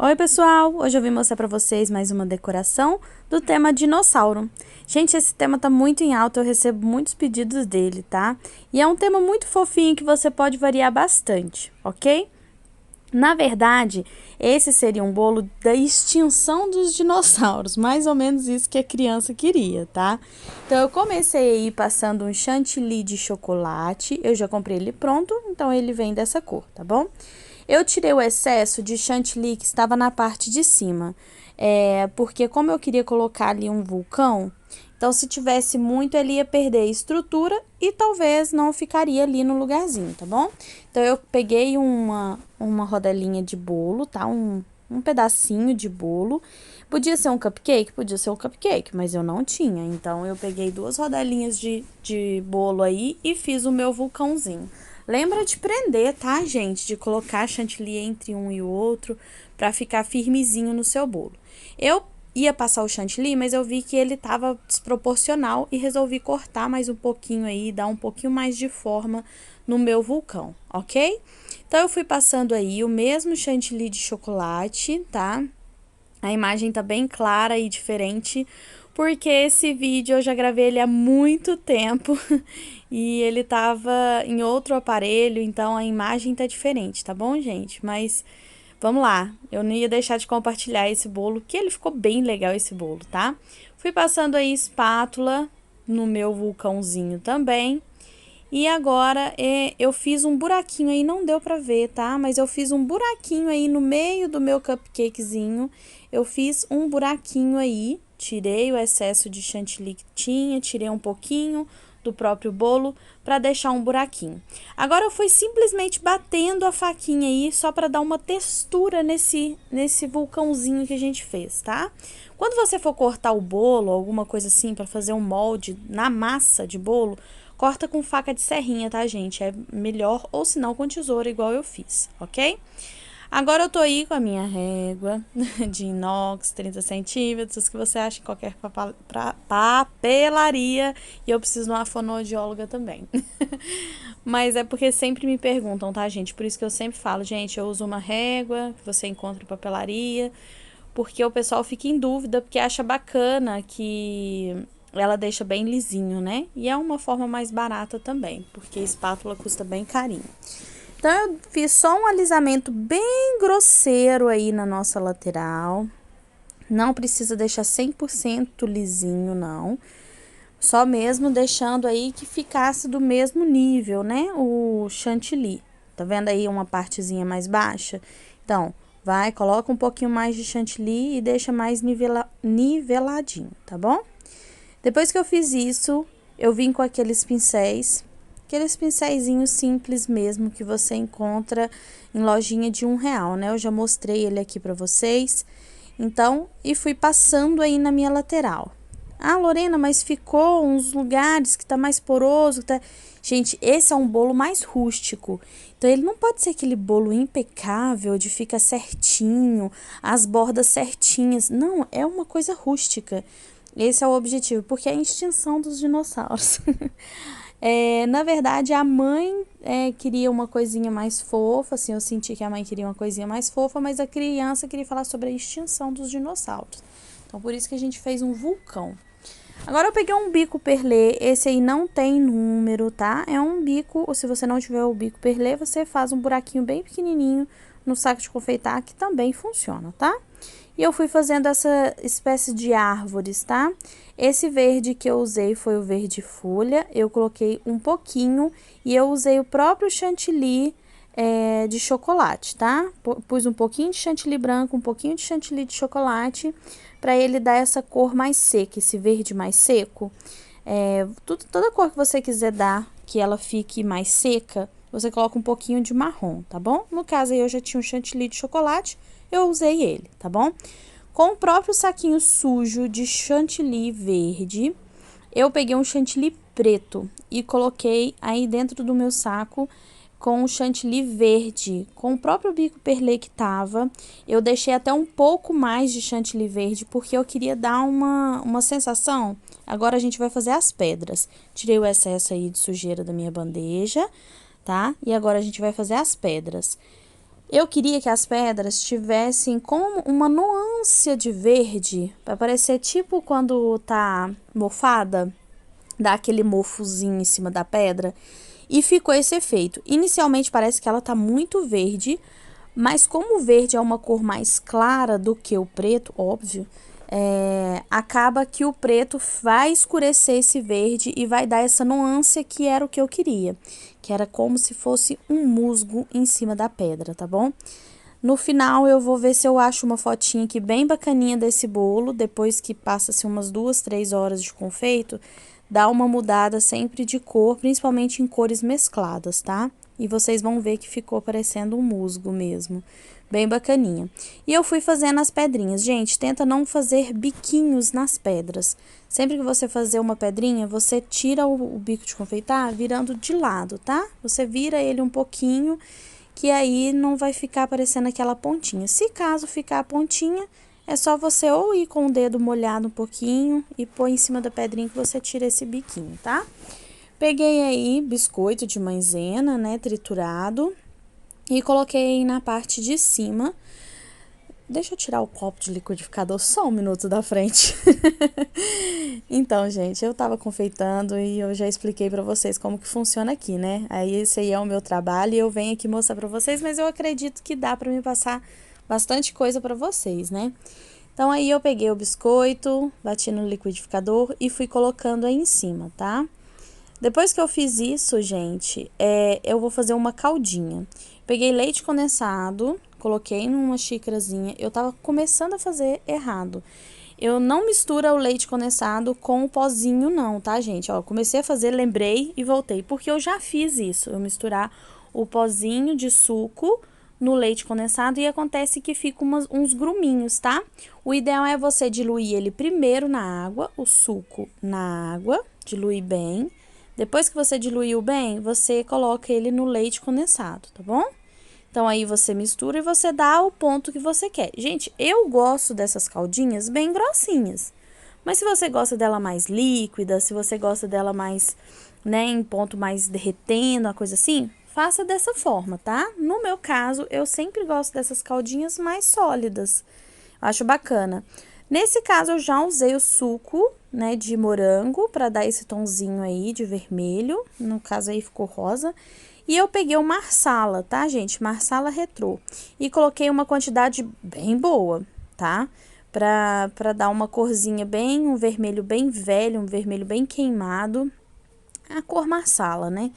Oi pessoal, hoje eu vim mostrar pra vocês mais uma decoração do tema dinossauro. Gente, esse tema tá muito em alta, eu recebo muitos pedidos dele, tá? E é um tema muito fofinho que você pode variar bastante, ok? Na verdade, esse seria um bolo da extinção dos dinossauros, mais ou menos isso que a criança queria, tá? Então eu comecei aí passando um chantilly de chocolate, eu já comprei ele pronto, então ele vem dessa cor, tá bom? Eu tirei o excesso de chantilly que estava na parte de cima, porque como eu queria colocar ali um vulcão, então se tivesse muito ele ia perder a estrutura e talvez não ficaria ali no lugarzinho, tá bom? Então eu peguei uma rodelinha de bolo, tá? Um pedacinho de bolo. Podia ser um cupcake? Podia ser um cupcake, mas eu não tinha. Então eu peguei 2 rodelinhas de bolo aí e fiz o meu vulcãozinho. Lembra de prender, tá, gente? De colocar chantilly entre um e o outro para ficar firmezinho no seu bolo. Eu ia passar o chantilly, mas eu vi que ele tava desproporcional e resolvi cortar mais um pouquinho aí, dar um pouquinho mais de forma no meu vulcão, ok? Então, eu fui passando aí o mesmo chantilly de chocolate, tá? A imagem tá bem clara e diferente, porque esse vídeo eu já gravei ele há muito tempo e ele tava em outro aparelho, então a imagem tá diferente, tá bom, gente? Mas vamos lá, eu não ia deixar de compartilhar esse bolo, que ele ficou bem legal esse bolo, tá? Fui passando aí espátula no meu vulcãozinho também. E agora eu fiz um buraquinho aí, não deu pra ver, tá? Mas eu fiz um buraquinho aí no meio do meu cupcakezinho. Eu fiz um buraquinho aí, tirei o excesso de chantilly que tinha, tirei um pouquinho do próprio bolo para deixar um buraquinho. Agora eu fui simplesmente batendo a faquinha aí só para dar uma textura nesse vulcãozinho que a gente fez, tá? Quando você for cortar o bolo, alguma coisa assim para fazer um molde na massa de bolo, corta com faca de serrinha, tá, gente? É melhor, ou se não com tesoura, igual eu fiz, ok? Agora eu tô aí com a minha régua de inox, 30 centímetros, que você acha em qualquer papelaria. E eu preciso de uma fonoaudióloga também. Mas é porque sempre me perguntam, tá, gente? Por isso que eu sempre falo, gente, eu uso uma régua que você encontra em papelaria, porque o pessoal fica em dúvida, porque acha bacana que ela deixa bem lisinho, né? E é uma forma mais barata também, porque a espátula custa bem carinho. Então, eu fiz só um alisamento bem grosseiro aí na nossa lateral. Não precisa deixar 100% lisinho, não. Só mesmo deixando aí que ficasse do mesmo nível, né? O chantilly. Tá vendo aí uma partezinha mais baixa? Então, coloca um pouquinho mais de chantilly e deixa mais niveladinho, tá bom? Depois que eu fiz isso, eu vim com aqueles pincéis simples mesmo que você encontra em lojinha de R$1, né? Eu já mostrei ele aqui pra vocês. Então, e fui passando aí na minha lateral. Ah, Lorena, mas ficou uns lugares que tá mais poroso, tá... Gente, esse é um bolo mais rústico. Então, ele não pode ser aquele bolo impecável, de fica certinho, as bordas certinhas. Não, é uma coisa rústica. Esse é o objetivo, porque é a extinção dos dinossauros. Na verdade, a mãe queria uma coisinha mais fofa, assim, eu senti que a mãe queria uma coisinha mais fofa, mas a criança queria falar sobre a extinção dos dinossauros. Então, por isso que a gente fez um vulcão. Agora, eu peguei um bico perlê, esse aí não tem número, tá? É um bico, ou se você não tiver o bico perlê, você faz um buraquinho bem pequenininho no saco de confeitar, que também funciona, tá? E eu fui fazendo essa espécie de árvores, tá? Esse verde que eu usei foi o verde folha, eu coloquei um pouquinho e eu usei o próprio chantilly de chocolate, tá? Pus um pouquinho de chantilly branco, um pouquinho de chantilly de chocolate, para ele dar essa cor mais seca, esse verde mais seco. Toda cor que você quiser dar, que ela fique mais seca, você coloca um pouquinho de marrom, tá bom? No caso aí eu já tinha um chantilly de chocolate, eu usei ele, tá bom? Com o próprio saquinho sujo de chantilly verde, eu peguei um chantilly preto e coloquei aí dentro do meu saco com o chantilly verde, com o próprio bico perlê que tava. Eu deixei até um pouco mais de chantilly verde, porque eu queria dar uma sensação. Agora a gente vai fazer as pedras. Tirei o excesso aí de sujeira da minha bandeja, tá? E agora a gente vai fazer as pedras. Eu queria que as pedras tivessem como uma nuance de verde, para parecer tipo quando tá mofada, dá aquele mofozinho em cima da pedra, e ficou esse efeito. Inicialmente parece que ela tá muito verde, mas como o verde é uma cor mais clara do que o preto, óbvio, acaba que o preto vai escurecer esse verde e vai dar essa nuance que era o que eu queria, que era como se fosse um musgo em cima da pedra, tá bom? No final eu vou ver se eu acho uma fotinha aqui bem bacaninha desse bolo, depois que passa-se umas 2, 3 horas de confeito, dá uma mudada sempre de cor, principalmente em cores mescladas, tá? E vocês vão ver que ficou parecendo um musgo mesmo, bem bacaninha. E eu fui fazendo as pedrinhas. Gente, tenta não fazer biquinhos nas pedras. Sempre que você fazer uma pedrinha, você tira o bico de confeitar virando de lado, tá? Você vira ele um pouquinho, que aí não vai ficar aparecendo aquela pontinha. Se caso ficar a pontinha, é só você ou ir com o dedo molhado um pouquinho e pôr em cima da pedrinha que você tira esse biquinho, tá? Peguei aí biscoito de maisena, né, triturado, e coloquei na parte de cima. Deixa eu tirar o copo de liquidificador só um minuto da frente. Então, gente, eu tava confeitando e eu já expliquei pra vocês como que funciona aqui, né? Aí esse aí é o meu trabalho e eu venho aqui mostrar pra vocês, mas eu acredito que dá pra me passar bastante coisa pra vocês, né? Então, aí eu peguei o biscoito, bati no liquidificador e fui colocando aí em cima, tá? Depois que eu fiz isso, gente, eu vou fazer uma caldinha. Peguei leite condensado, coloquei numa xícarazinha. Eu tava começando a fazer errado. Eu não misturo o leite condensado com o pozinho não, tá, gente? Ó, comecei a fazer, lembrei e voltei, porque eu já fiz isso. Eu misturar o pozinho de suco no leite condensado e acontece que fica uns gruminhos, tá? O ideal é você diluir ele primeiro na água, o suco na água, diluir bem. Depois que você diluiu bem, você coloca ele no leite condensado, tá bom? Então, aí você mistura e você dá o ponto que você quer. Gente, eu gosto dessas caldinhas bem grossinhas. Mas se você gosta dela mais líquida, se você gosta dela mais, né, em ponto mais derretendo, uma coisa assim, faça dessa forma, tá? No meu caso, eu sempre gosto dessas caldinhas mais sólidas. Acho bacana. Nesse caso, eu já usei o suco, né, de morango para dar esse tonzinho aí de vermelho. No caso aí ficou rosa. E eu peguei o Marsala, tá, gente? Marsala Retrô. E coloquei uma quantidade bem boa, tá? Pra dar uma corzinha bem, um vermelho bem velho, um vermelho bem queimado. A cor Marsala, né?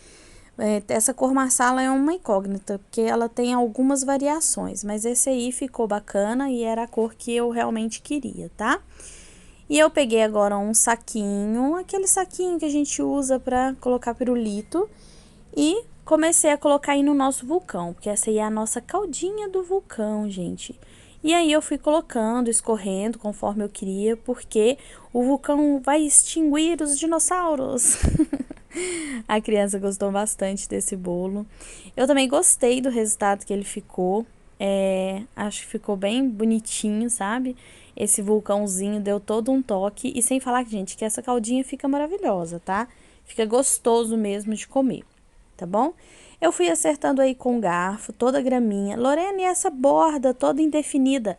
Essa cor Marsala é uma incógnita, porque ela tem algumas variações, mas esse aí ficou bacana e era a cor que eu realmente queria, tá? E eu peguei agora um saquinho, aquele saquinho que a gente usa para colocar pirulito, e comecei a colocar aí no nosso vulcão, porque essa aí é a nossa caldinha do vulcão, gente. E aí eu fui colocando, escorrendo conforme eu queria, porque o vulcão vai extinguir os dinossauros. A criança gostou bastante desse bolo. Eu também gostei do resultado que ele ficou. Acho que ficou bem bonitinho, sabe? Esse vulcãozinho deu todo um toque. E sem falar, gente, que essa caldinha fica maravilhosa, tá? Fica gostoso mesmo de comer, tá bom? Eu fui acertando aí com o garfo, toda a graminha. Lorena, e essa borda toda indefinida?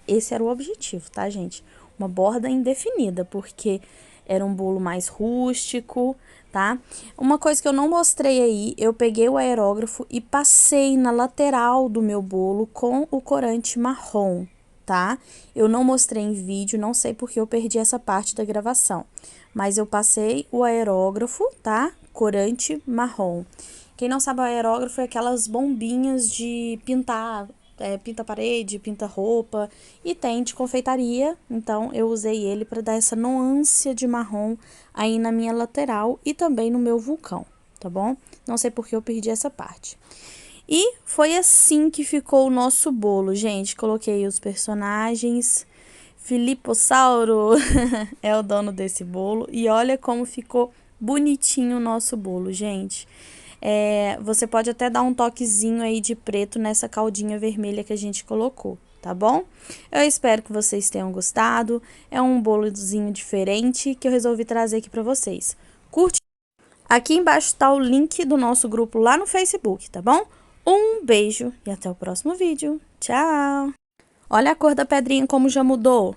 Esse era o objetivo, tá, gente? Uma borda indefinida, porque era um bolo mais rústico, tá? Uma coisa que eu não mostrei aí, eu peguei o aerógrafo e passei na lateral do meu bolo com o corante marrom, tá? Eu não mostrei em vídeo, não sei porque eu perdi essa parte da gravação, mas eu passei o aerógrafo, tá? Corante marrom. Quem não sabe, o aerógrafo é aquelas bombinhas de pintar, pinta parede, pinta roupa, e tem de confeitaria, então eu usei ele para dar essa nuance de marrom aí na minha lateral e também no meu vulcão, tá bom? Não sei porque eu perdi essa parte. E foi assim que ficou o nosso bolo, gente. Coloquei os personagens. Filipossauro é o dono desse bolo. E olha como ficou bonitinho o nosso bolo, gente. Você pode até dar um toquezinho aí de preto nessa caldinha vermelha que a gente colocou, tá bom? Eu espero que vocês tenham gostado. É um bolozinho diferente que eu resolvi trazer aqui pra vocês. Curte. Aqui embaixo tá o link do nosso grupo lá no Facebook, tá bom? Um beijo e até o próximo vídeo. Tchau! Olha a cor da pedrinha como já mudou.